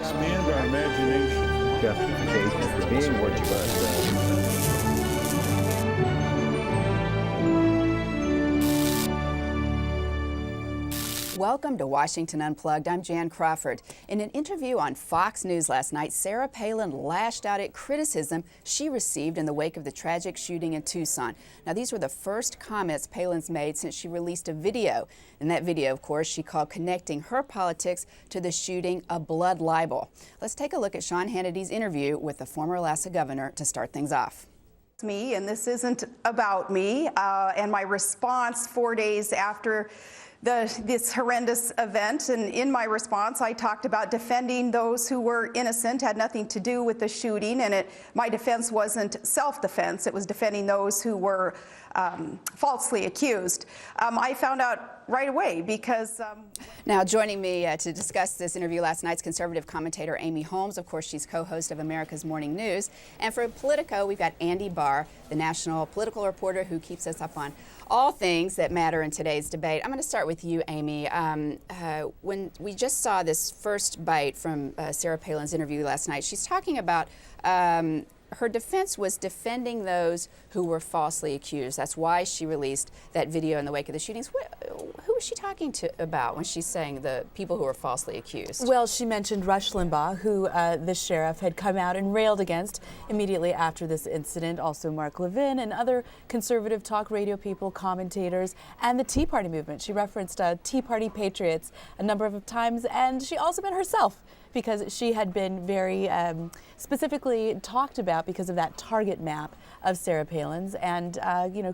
Expand our imagination. Justification for being what it was. Welcome to Washington Unplugged. I'm Jan Crawford. In an interview on Fox News last night, Sarah Palin lashed out at criticism she received in the wake of the tragic shooting in Tucson. Now, these were the first comments Palin's made since she released a video. In that video, of course, she called connecting her politics to the shooting a blood libel. Let's take a look at Sean Hannity's interview with the former Alaska governor to start things off. Me, and this isn't about me, and my response 4 days after this horrendous event. And in my response, I talked about defending those who were innocent, had nothing to do with the shooting, and my defense wasn't self-defense, it was defending those who were falsely accused. I found out right away because... Now, joining me to discuss this interview last night's conservative commentator Amy Holmes. Of course, she's co-host of America's Morning News. And for Politico, we've got Andy Barr, the national political reporter who keeps us up on all things that matter in today's debate. I'm going to start with you, Amy. When we just saw this first bite from Sarah Palin's interview last night, she's talking about her defense was defending those who were falsely accused. That's why she released that video in the wake of the shootings. Who was she talking about when she's saying the people who were falsely accused? Well, she mentioned Rush Limbaugh, who the sheriff had come out and railed against immediately after this incident. Also Mark Levin and other conservative talk radio people, commentators, and the Tea Party movement. She referenced Tea Party patriots a number of times, and she also meant herself, because she had been very specifically talked about because of that target map of Sarah Palin's. And,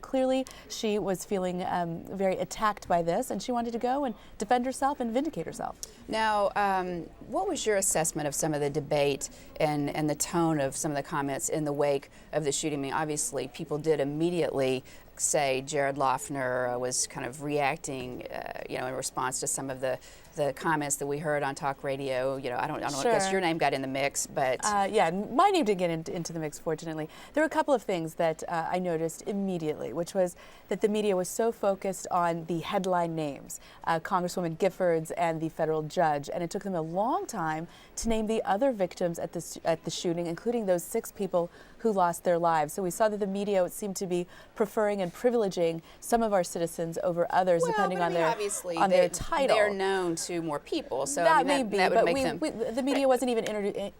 clearly she was feeling very attacked by this, and she wanted to go and defend herself and vindicate herself. Now, what was your assessment of some of the debate and the tone of some of the comments in the wake of the shooting? I mean, obviously, people did immediately say Jared Loughner was kind of reacting, in response to some of the comments that we heard on talk radio. I don't know, Sure. I guess your name got in the mix, but... Yeah, my name did get into the mix, fortunately. There were a couple of things that I noticed immediately, which was that the media was so focused on the headline names, Congresswoman Giffords and the federal judge, and it took them a long time to name the other victims at the shooting, including those 6 people who lost their lives. So we saw that the media seemed to be preferring and privileging some of our citizens over others, depending on their title. They're known to more people, so that would make them. The media wasn't even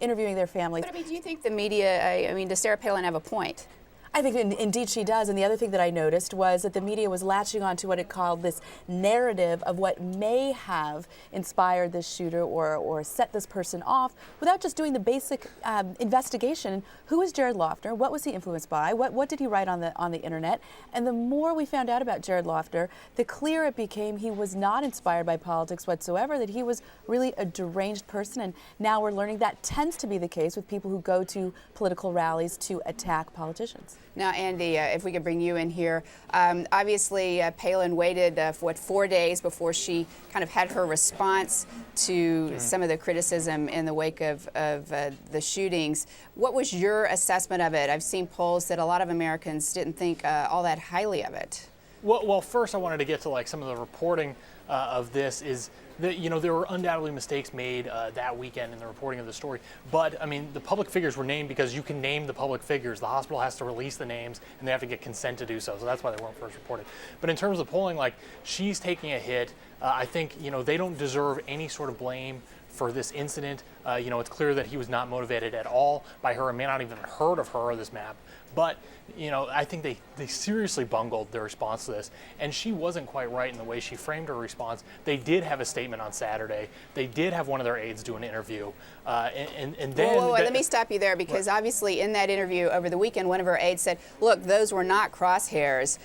interviewing their families. But do you think the media? Does Sarah Palin have a point? I think indeed she does. And the other thing that I noticed was that the media was latching on to what it called this narrative of what may have inspired this shooter or set this person off, without just doing the basic investigation. Who is Jared Loughner? What was he influenced by? What did he write on the internet? And the more we found out about Jared Loughner, the clearer it became he was not inspired by politics whatsoever, that he was really a deranged person. And now we're learning that tends to be the case with people who go to political rallies to attack politicians. Now, Andy, if we could bring you in here. Obviously, Palin waited, 4 days before she kind of had her response to some of the criticism in the wake of the shootings. What was your assessment of it? I've seen polls that a lot of Americans didn't think all that highly of it. Well, first I wanted to get to some of the reporting of this. Is that there were undoubtedly mistakes made that weekend in the reporting of the story, but the public figures were named because you can name the public figures. The hospital has to release the names, and they have to get consent to do so. So that's why they weren't first reported. But in terms of polling, she's taking a hit. I think they don't deserve any sort of blame for this incident. It's clear that he was not motivated at all by her and may not even have heard of her or this map. But, I think they seriously bungled their response to this. And she wasn't quite right in the way she framed her response. They did have a statement on Saturday. They did have one of their aides do an interview. And then... Whoa, let me stop you there, because obviously in that interview over the weekend, one of her aides said, look, those were not crosshairs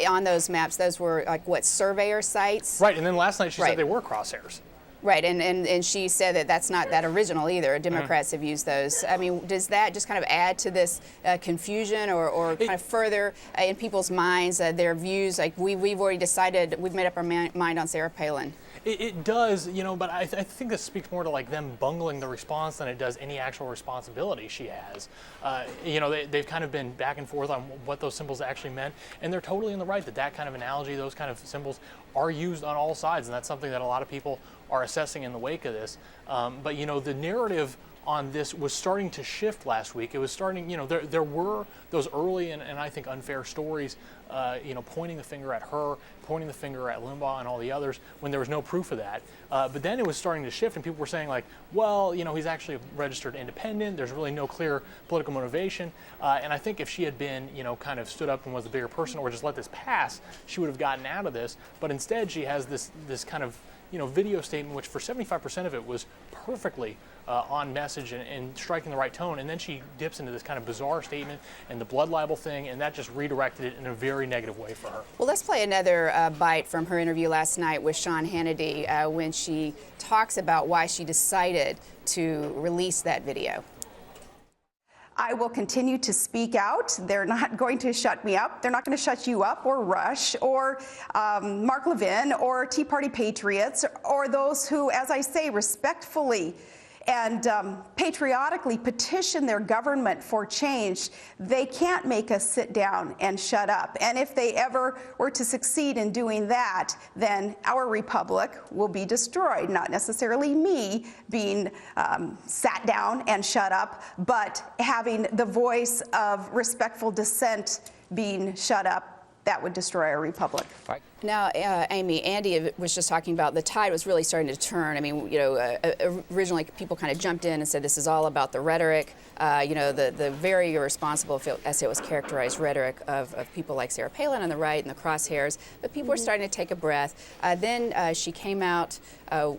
on those maps. Those were, surveyor sites? Right, and then last night she said they were crosshairs. Right, and she said that that's not that original either. Democrats have used those. Does that just kind of add to this confusion or kind of further in people's minds their views? We've already decided, we've made up our mind on Sarah Palin. It does, but I think this speaks more to them bungling the response than it does any actual responsibility she has. They've kind of been back and forth on what those symbols actually meant, and they're totally in the right that kind of analogy, those kind of symbols are used on all sides, and that's something that a lot of people are assessing in the wake of this. But you know, the narrative on this was starting to shift last week. It was starting, you know, there were those early and I think unfair stories, you know, pointing the finger at her, pointing the finger at Limbaugh and all the others when there was no proof of that. But then it was starting to shift and people were saying like, well, you know, he's actually a registered independent. There's really no clear political motivation. And I think if she had been, you know, kind of stood up and was the bigger person or just let this pass, she would have gotten out of this. But instead she has this kind of, you know, video statement, which for 75% of it was perfectly on message and striking the right tone, and then she dips into this kind of bizarre statement and the blood libel thing, and that just redirected it in a very negative way for her. Well, let's play another bite from her interview last night with Sean Hannity when she talks about why she decided to release that video. I will continue to speak out. They're not going to shut me up. They're not going to shut you up, or Rush, or Mark Levin, or Tea Party patriots, or those who, as I say, respectfully and patriotically petition their government for change. They can't make us sit down and shut up. And if they ever were to succeed in doing that, then our republic will be destroyed. Not necessarily me being sat down and shut up, but having the voice of respectful dissent being shut up. That would destroy our republic. Now, Amy, Andy was just talking about the tide was really starting to turn. I mean, you know, originally people kind of jumped in and said this is all about the rhetoric, you know, the very irresponsible, as it was characterized, rhetoric of people like Sarah Palin on the right and the crosshairs. But people were starting to take a breath. Then she came out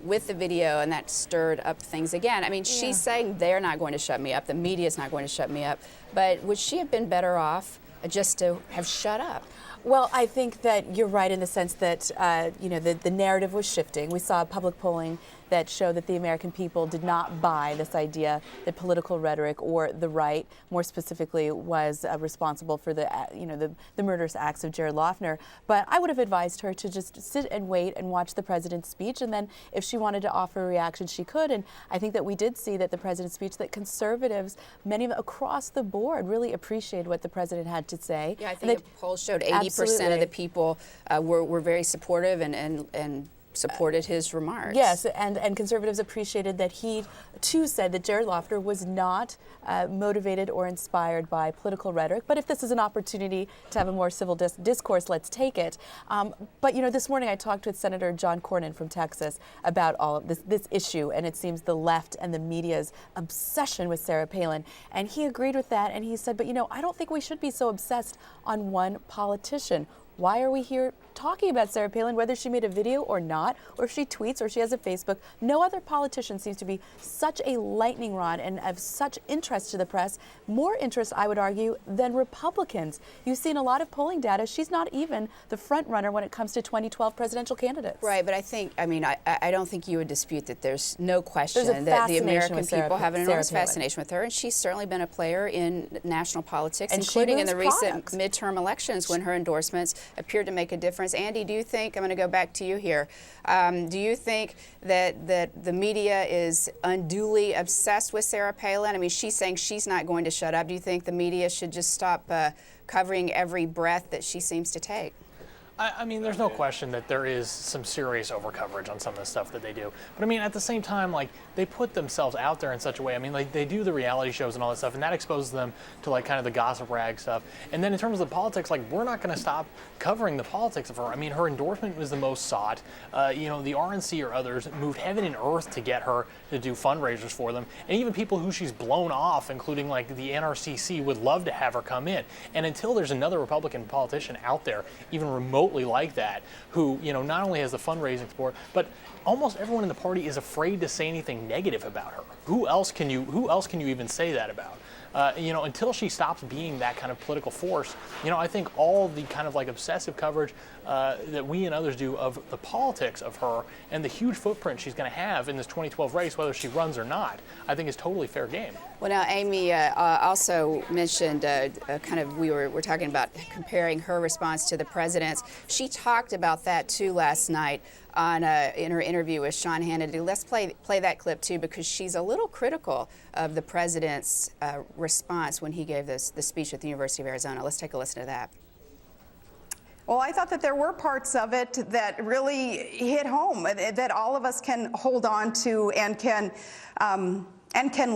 with the video, and that stirred up things again. I mean, she's saying they're not going to shut me up. The media's not going to shut me up. But would she have been better off just to have shut up? Well, I think that you're right in the sense that, you know, the narrative was shifting. We saw public polling that showed that the American people did not buy this idea that political rhetoric or the right, more specifically, was responsible for the, you know, the murderous acts of Jared Loughner. But I would have advised her to just sit and wait and watch the president's speech, and then if she wanted to offer a reaction, she could. And I think that we did see that the president's speech, that conservatives, many of them across the board, really appreciated what the president had to say. Yeah, I think the polls showed 80% of the people were very supportive and supported his remarks. Yes, and conservatives appreciated that he, too, said that Jared Loughner was not motivated or inspired by political rhetoric. But if this is an opportunity to have a more civil discourse, let's take it. But, you know, this morning I talked with Senator John Cornyn from Texas about all of this issue, and it seems the left and the media's obsession with Sarah Palin. And he agreed with that, and he said, but, you know, I don't think we should be so obsessed on one politician. Why are we here talking about Sarah Palin, whether she made a video or not, or if she tweets or she has a Facebook? No other politician seems to be such a lightning rod and of such interest to the press, more interest, I would argue, than Republicans. You've seen a lot of polling data. She's not even the front runner when it comes to 2012 presidential candidates. Right, but I don't think you would dispute that there's no question that the American people have an enormous fascination with her, and she's certainly been a player in national politics, and including in the recent midterm elections when her endorsements appeared to make a difference. Andy, do you think, I'm going to go back to you here, do you think that the media is unduly obsessed with Sarah Palin? I mean, she's saying she's not going to shut up. Do you think the media should just stop covering every breath that she seems to take? I mean, there's no question that there is some serious overcoverage on some of the stuff that they do. But I mean, at the same time, like, they put themselves out there in such a way. I mean, like, they do the reality shows and all that stuff, and that exposes them to, like, kind of the gossip rag stuff. And then in terms of the politics, like, we're not going to stop covering the politics of her. I mean, her endorsement was the most sought. You know, the RNC or others moved heaven and earth to get her to do fundraisers for them. And even people who she's blown off, including, like, the NRCC, would love to have her come in. And until there's another Republican politician out there, even remotely like that, who, you know, not only has the fundraising support, but almost everyone in the party is afraid to say anything negative about her. Who else can you even say that about? You know, until she stops being that kind of political force, you know, I think all the kind of like obsessive coverage that we and others do of the politics of her and the huge footprint she's going to have in this 2012 race, whether she runs or not, I think is totally fair game. Well, now, Amy also mentioned we're talking about comparing her response to the president's. She talked about that too last night in her interview with Sean Hannity. Let's play that clip too, because she's a little critical of the president's response when he gave the speech at the University of Arizona. Let's take a listen to that. Well, I thought that there were parts of it that really hit home, that all of us can hold on to and can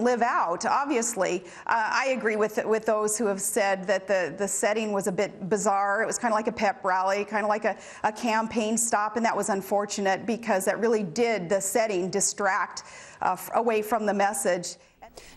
live out. Obviously, I agree with those who have said that the setting was a bit bizarre. It was kind of like a pep rally, kind of like a campaign stop, and that was unfortunate because that really did, the setting, distract away from the message.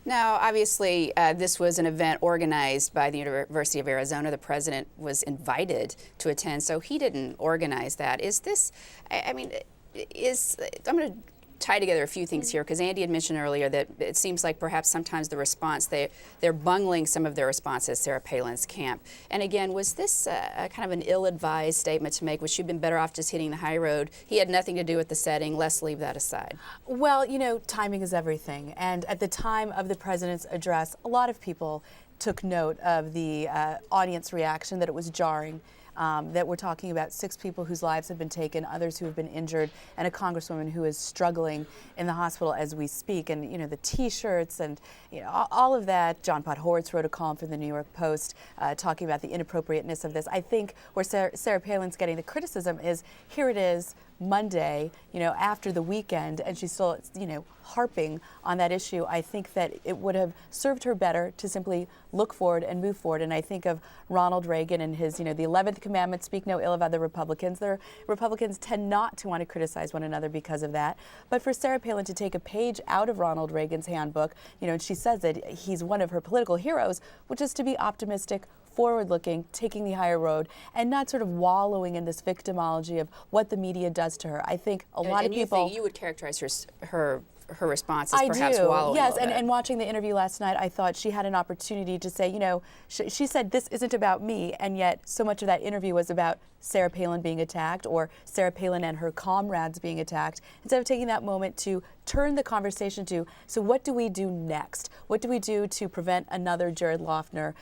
Now, obviously, this was an event organized by the University of Arizona. The president was invited to attend, so he didn't organize that. Is this, I'm going to tie together a few things here, because Andy had mentioned earlier that it seems like perhaps sometimes the response, they're bungling some of their responses, Sarah Palin's camp. And again, was this kind of an ill-advised statement to make? Would she have been better off just hitting the high road? He had nothing to do with the setting. Let's leave that aside. Well, you know, timing is everything. And at the time of the president's address, a lot of people took note of the audience reaction, that it was jarring. That we're talking about 6 people whose lives have been taken, others who have been injured, and a congresswoman who is struggling in the hospital as we speak. And, you know, the T-shirts and, you know, all of that. John Podhoretz wrote a column for the New York Post talking about the inappropriateness of this. I think where Sarah Palin's getting the criticism is, here it is, Monday, you know, after the weekend, and she's still, you know, harping on that issue. I think that it would have served her better to simply look forward and move forward. And I think of Ronald Reagan and his, you know, the 11th commandment, speak no ill of other Republicans. The Republicans tend not to want to criticize one another because of that. But for Sarah Palin to take a page out of Ronald Reagan's handbook, you know, and she says that he's one of her political heroes, which is to be optimistic, forward-looking, taking the higher road, and not sort of wallowing in this victimology of what the media does to her. I think a lot of people. You would characterize her response as perhaps do. wallowing. Yes, a little and watching the interview last night, I thought she had an opportunity to say, you know, she said this isn't about me, and yet so much of that interview was about Sarah Palin being attacked, or Sarah Palin and her comrades being attacked, instead of taking that moment to turn the conversation to, so what do we do next? What do we do to prevent another Jared Loughner?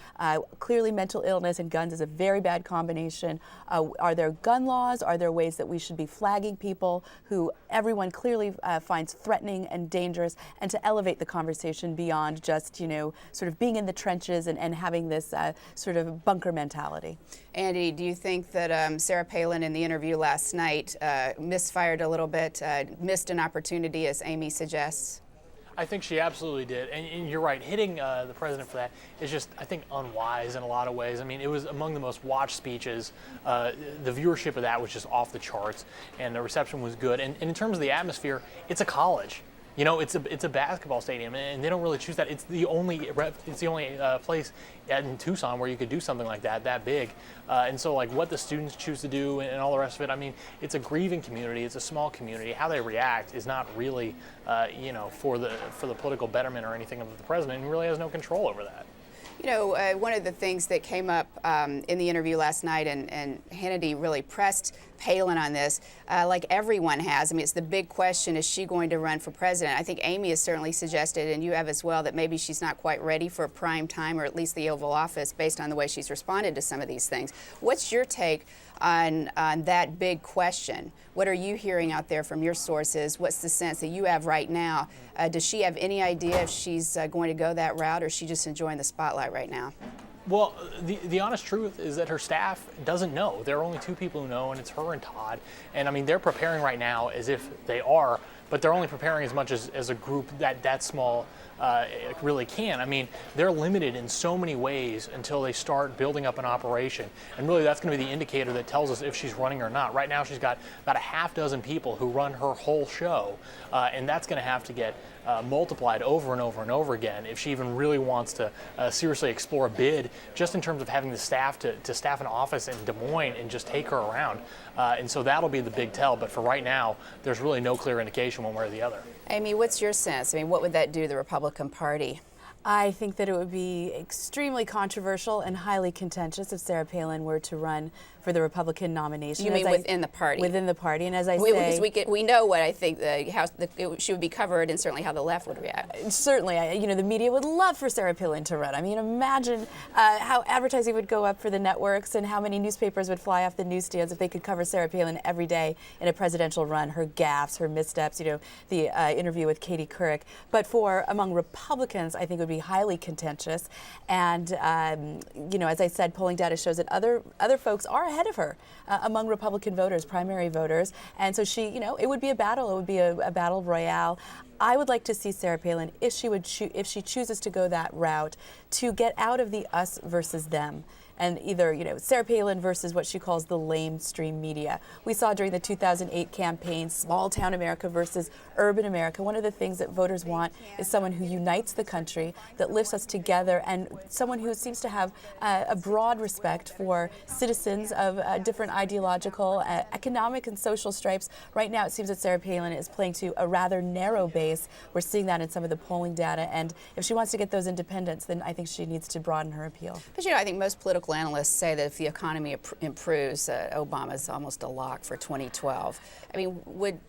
Clearly mental illness and guns is a very bad combination. Are there gun laws? Are there ways that we should be flagging people who everyone clearly finds threatening and dangerous, and to elevate the conversation beyond just, you know, sort of being in the trenches and having this sort of bunker mentality? Andy, do you think that Sarah Palin in the interview last night misfired a little bit, missed an opportunity, as Amy suggests? I think she absolutely did, and you're right. Hitting the president for that is just, I think, unwise in a lot of ways. I mean, it was among the most watched speeches. The viewership of that was just off the charts, and the reception was good. And in terms of the atmosphere, it's a college. You know, it's a basketball stadium, and they don't really choose that. It's the only place in Tucson where you could do something like that big. And so, like, what the students choose to do and all the rest of it, I mean, it's a grieving community. It's a small community. How they react is not really, you know, for the political betterment or anything of the president, and really has no control over that. You know, one of the things that came up in the interview last night, and Hannity really pressed Palin on this, like everyone has. I mean, it's the big question, is she going to run for president? I think Amy has certainly suggested, and you have as well, that maybe she's not quite ready for prime time, or at least the Oval Office, based on the way she's responded to some of these things. What's your take on that big question? What are you hearing out there from your sources? What's the sense that you have right now? Does she have any idea if she's going to go that route, or is she just enjoying the spotlight right now? Well, the honest truth is that her staff doesn't know. There are only 2 people who know, and it's her and Todd. And I mean, they're preparing right now as if they are, but they're only preparing as much as a group that small really can. I mean, they're limited in so many ways until they start building up an operation. And really, that's going to be the indicator that tells us if she's running or not. Right now, she's got about a half dozen people who run her whole show, and that's going to have to get multiplied over and over and over again if she even really wants to seriously explore a bid, just in terms of having the staff to staff an office in Des Moines and just take her around. And so that'll be the big tell. But for right now, there's really no clear indication one way or the other. Amy, what's your sense? I mean, what would that do to the Republican Party? I think that it would be extremely controversial and highly contentious if Sarah Palin were to run for the Republican nomination. You mean within the party? Within the party, and as I say, because we know what I think she would be covered, and certainly how the left would react. Certainly, you know, the media would love for Sarah Palin to run. I mean, imagine how advertising would go up for the networks, and how many newspapers would fly off the newsstands if they could cover Sarah Palin every day in a presidential run, her gaffes, her missteps. You know, the interview with Katie Couric. But among Republicans, I think it would be be highly contentious. And, you know, as I said, polling data shows that other folks are ahead of her among Republican voters, primary voters. And so she, you know, it would be a battle. It would be a battle royale. I would like to see Sarah Palin, if she chooses to go that route, to get out of the us versus them. And either, you know, Sarah Palin versus what she calls the lamestream media. We saw during the 2008 campaign, small town America versus urban America. One of the things that voters want is someone who unites the country, that lifts us together, and someone who seems to have a broad respect for citizens of different ideological, economic, and social stripes. Right now, it seems that Sarah Palin is playing to a rather narrow base. We're seeing that in some of the polling data. And if she wants to get those independents, then I think she needs to broaden her appeal. But you know, I think most political analysts say that if the economy improves, Obama's almost a lock for 2012. I mean, would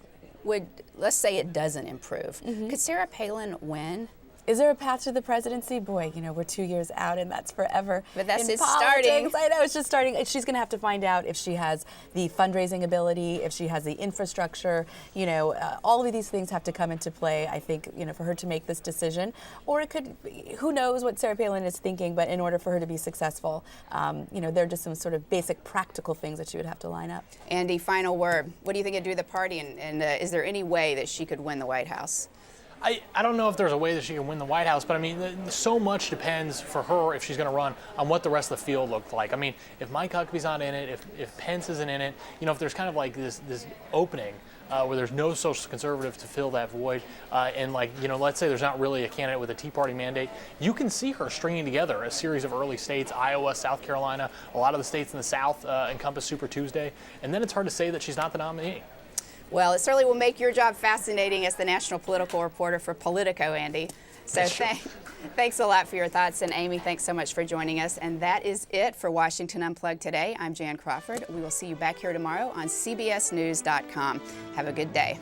let's say it doesn't improve, could Sarah Palin win? Is there a path to the presidency? Boy, you know, we're 2 years out, and that's forever. But that's in it's starting. I know, it's just starting. She's going to have to find out if she has the fundraising ability, if she has the infrastructure. You know, all of these things have to come into play, I think, you know, for her to make this decision. Or it could, who knows what Sarah Palin is thinking, but in order for her to be successful, you know, there are just some sort of basic practical things that she would have to line up. Andy, final word. What do you think it'd do to the party, and is there any way that she could win the White House? I don't know if there's a way that she can win the White House, but I mean, so much depends for her, if she's going to run, on what the rest of the field looked like. I mean, if Mike Huckabee's not in it, if Pence isn't in it, you know, if there's kind of like this opening where there's no social conservative to fill that void, and like, you know, let's say there's not really a candidate with a Tea Party mandate, you can see her stringing together a series of early states, Iowa, South Carolina, a lot of the states in the South encompass Super Tuesday, and then it's hard to say that she's not the nominee. Well, it certainly will make your job fascinating as the national political reporter for Politico, Andy. So thanks a lot for your thoughts. And Amy, thanks so much for joining us. And that is it for Washington Unplugged today. I'm Jan Crawford. We will see you back here tomorrow on CBSNews.com. Have a good day.